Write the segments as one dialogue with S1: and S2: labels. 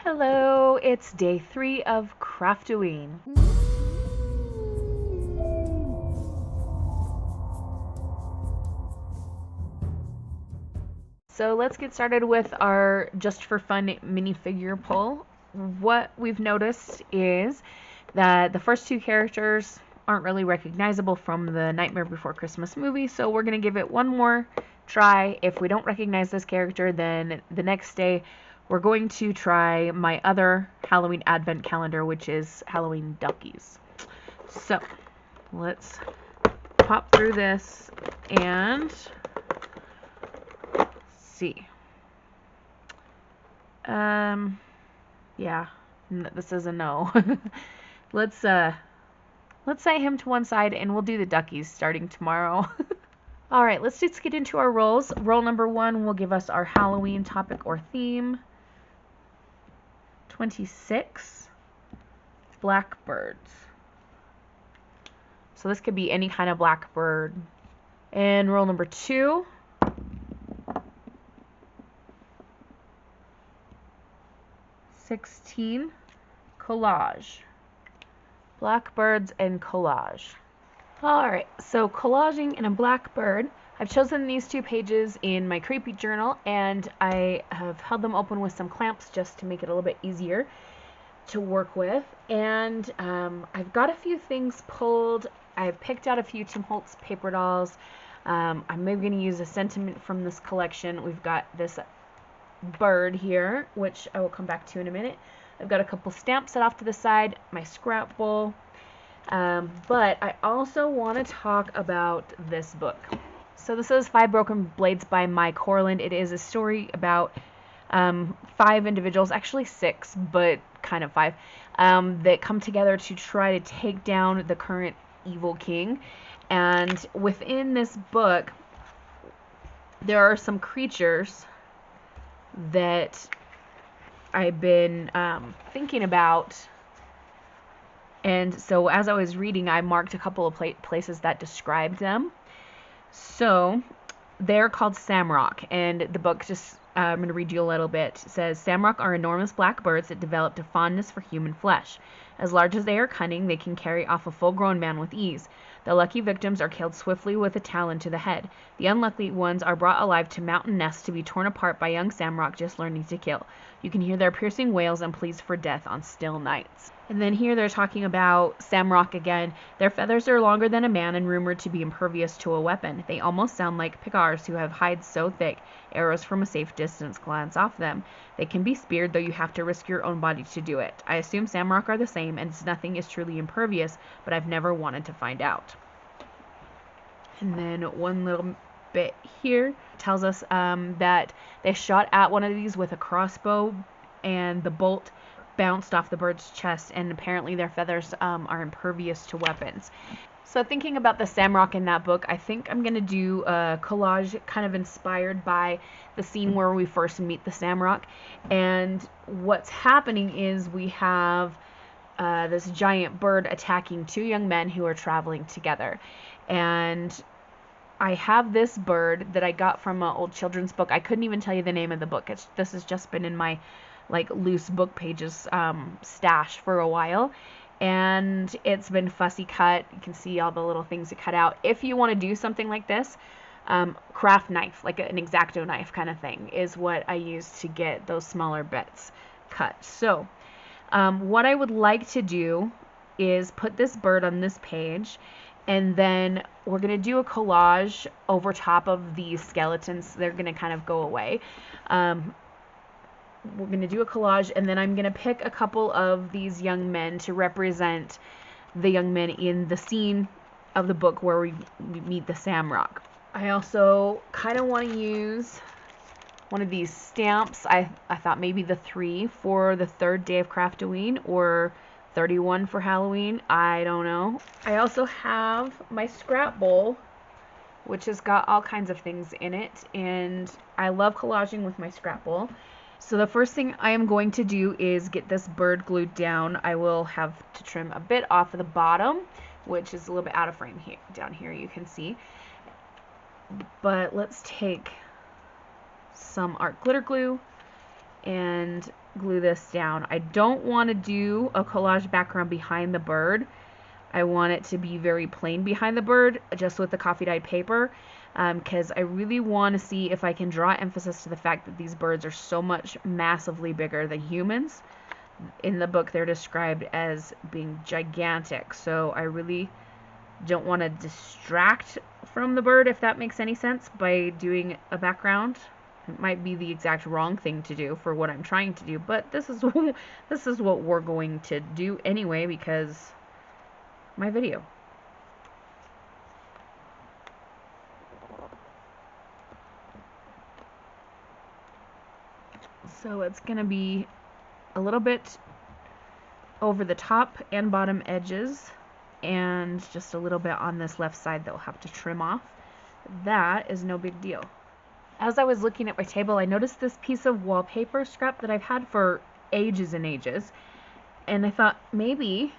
S1: Hello, it's day 3 of Craftoween. So let's get started with our just for fun minifigure pull. What we've noticed is that the first two characters aren't really recognizable from the Nightmare Before Christmas movie, so we're going to give it one more try. If we don't recognize this character, then the next day we're going to try my other Halloween advent calendar, which is Halloween Duckies. So let's pop through this and see. Yeah, this is a no. let's set him to one side and we'll do the duckies starting tomorrow. All right, let's just get into our rolls. Roll number 1 will give us our Halloween topic or theme. 26 blackbirds. So this could be any kind of blackbird. And roll number 2. Collage. Blackbirds and collage. Alright, so collaging in a blackbird. I've chosen these 2 pages in my creepy journal and I have held them open with some clamps just to make it a little bit easier to work with. And I've got a few things pulled. I've picked out a few Tim Holtz paper dolls. I'm maybe going to use a sentiment from this collection. We've got this bird here, which I will come back to in a minute. I've got a couple stamps set off to the side, my scrap bowl, but I also want to talk about this book. So this is 5 Broken Blades by Mike Horland. It is a story about 5 individuals, actually 6, but kind of 5, that come together to try to take down the current evil king. And within this book, there are some creatures that I've been thinking about, and so as I was reading, I marked a couple of places that described them. So they're called Samrock, and the book just I'm going to read you a little bit. It says, Samrock are enormous black birds that developed a fondness for human flesh. As large as they are cunning, they can carry off a full-grown man with ease. The lucky victims are killed swiftly with a talon to the head. The unlucky ones are brought alive to mountain nests to be torn apart by young Samrock just learning to kill. You can hear their piercing wails and pleas for death on still nights. And then here they're talking about Samrock again. Their feathers are longer than a man and rumored to be impervious to a weapon. They almost sound like picars who have hides so thick arrows from a safe distance glance off them. They can be speared, though you have to risk your own body to do it. I assume Samrock are the same, and nothing is truly impervious, but I've never wanted to find out. And then one little bit here tells us that they shot at one of these with a crossbow, and the bolt bounced off the bird's chest, and apparently their feathers are impervious to weapons. So thinking about the Samrock in that book, I think I'm going to do a collage kind of inspired by the scene where we first meet the Samrock. And what's happening is we have this giant bird attacking 2 young men who are traveling together. And I have this bird that I got from an old children's book. I couldn't even tell you the name of the book. This has just been in my loose book pages stash for a while, and it's been fussy cut. You can see all the little things it cut out. If you want to do something like this, craft knife, like an X-Acto knife kind of thing, is what I use to get those smaller bits cut. So what I would like to do is put this bird on this page, and then we're going to do a collage over top of these skeletons. They're going to kind of go away. We're going to do a collage, and then I'm going to pick a couple of these young men to represent the young men in the scene of the book where we meet the Samrock. I also kind of want to use one of these stamps. I thought maybe the 3 for the 3rd day of Craftoween, or 31 for Halloween. I don't know. I also have my scrap bowl, which has got all kinds of things in it, and I love collaging with my scrap bowl. So the first thing I am going to do is get this bird glued down. I will have to trim a bit off of the bottom, which is a little bit out of frame here, down here you can see. But let's take some art glitter glue and glue this down. I don't want to do a collage background behind the bird. I want it to be very plain behind the bird, just with the coffee dyed paper, because I really want to see if I can draw emphasis to the fact that these birds are so much massively bigger than humans. In the book, they're described as being gigantic, so I really don't want to distract from the bird, if that makes any sense, by doing a background. It might be the exact wrong thing to do for what I'm trying to do, but this is this is what we're going to do anyway, because my video. So it's gonna be a little bit over the top and bottom edges, and just a little bit on this left side that we'll have to trim off. That is no big deal. As I was looking at my table, I noticed this piece of wallpaper scrap that I've had for ages and ages, and I thought maybe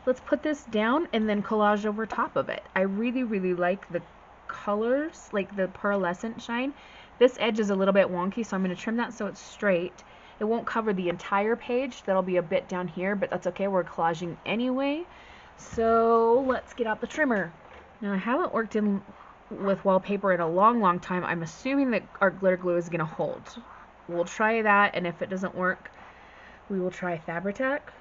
S1: let's put this down and then collage over top of it. I really like the colors, like the pearlescent shine. This edge is a little bit wonky, so I'm going to trim that so it's straight. It won't cover the entire page. That'll be a bit down here, but that's okay. We're collaging anyway. So let's get out the trimmer. Now, I haven't worked in with wallpaper in a long time. I'm assuming that our glitter glue is going to hold. We'll try that, and if it doesn't work, we will try Fabri-Tac.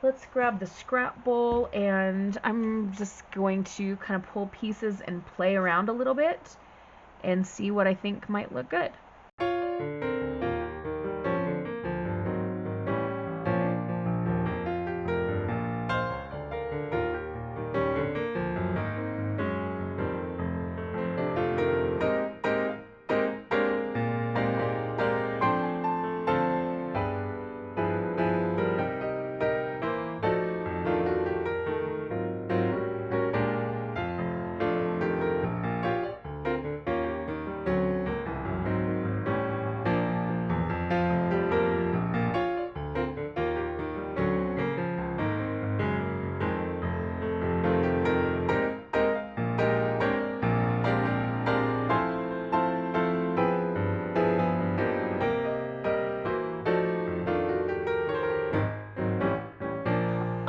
S1: Let's grab the scrap bowl, and I'm just going to kind of pull pieces and play around a little bit and see what I think might look good.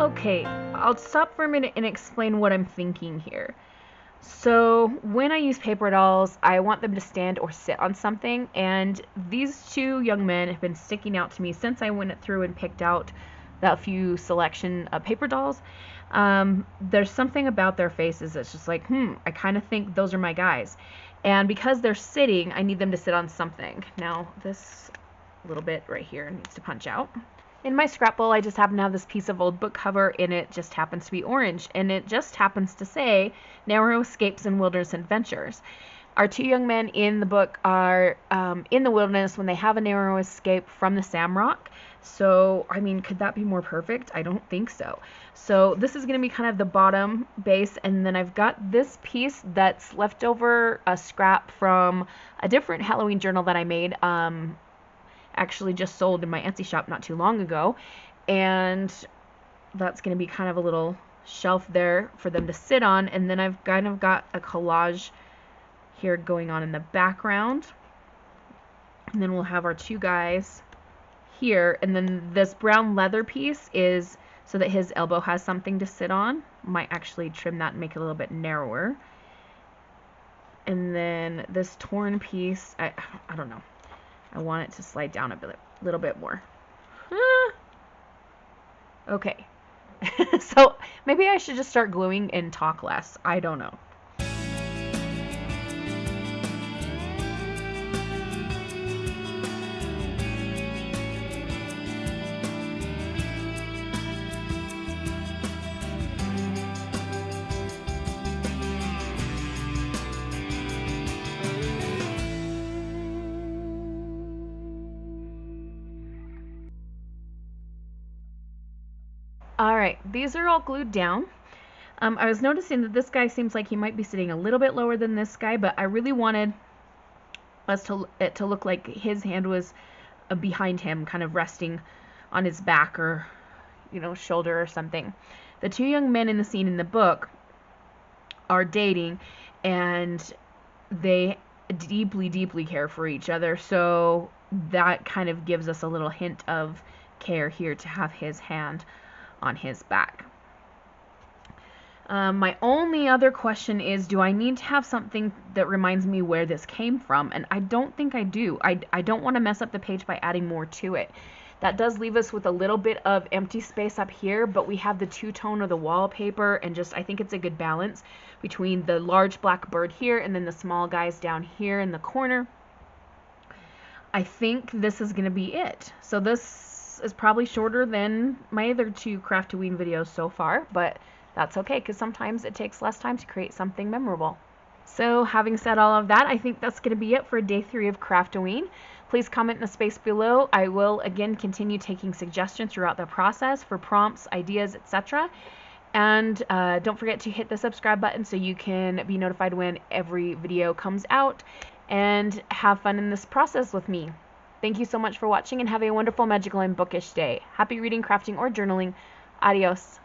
S1: Okay, I'll stop for a minute and explain what I'm thinking here. So when I use paper dolls, I want them to stand or sit on something, and these two young men have been sticking out to me since I went through and picked out that few selection of paper dolls. There's something about their faces that's just like, I kind of think those are my guys. And because they're sitting, I need them to sit on something. Now, this little bit right here needs to punch out. In my scrap bowl, I just happen to have this piece of old book cover, and it just happens to be orange, and it just happens to say Narrow Escapes and Wilderness Adventures. Our two young men in the book are in the wilderness when they have a narrow escape from the Samrock. So, I mean, could that be more perfect? I don't think so. So this is going to be kind of the bottom base, and then I've got this piece that's leftover a scrap from a different Halloween journal that I made. Actually just sold in my Etsy shop not too long ago, and that's going to be kind of a little shelf there for them to sit on. And then I've kind of got a collage here going on in the background, and then we'll have our two guys here, and then this brown leather piece is so that his elbow has something to sit on. Might actually trim that and make it a little bit narrower. And then this torn piece, I don't know, I want it to slide down a little bit more. Okay. So maybe I should just start gluing and talk less. I don't know. Alright, these are all glued down. I was noticing that this guy seems like he might be sitting a little bit lower than this guy, but I really wanted it to look like his hand was behind him, kind of resting on his back or, shoulder or something. The two young men in the scene in the book are dating, and they deeply, deeply care for each other. So that kind of gives us a little hint of care here to have his hand on his back. My only other question is, do I need to have something that reminds me where this came from? And I don't think I do. I don't want to mess up the page by adding more to it. That does leave us with a little bit of empty space up here, but we have the two-tone of the wallpaper, and just I think it's a good balance between the large black bird here and then the small guys down here in the corner. I think this is going to be it. So this is probably shorter than my other 2 Craftoween videos so far, but that's okay, because sometimes it takes less time to create something memorable. So having said all of that, I think that's going to be it for day 3 of Craftoween. Please comment in the space below. I will again continue taking suggestions throughout the process for prompts, ideas, etc. And don't forget to hit the subscribe button so you can be notified when every video comes out, and have fun in this process with me. Thank you so much for watching, and have a wonderful, magical, and bookish day. Happy reading, crafting, or journaling. Adios.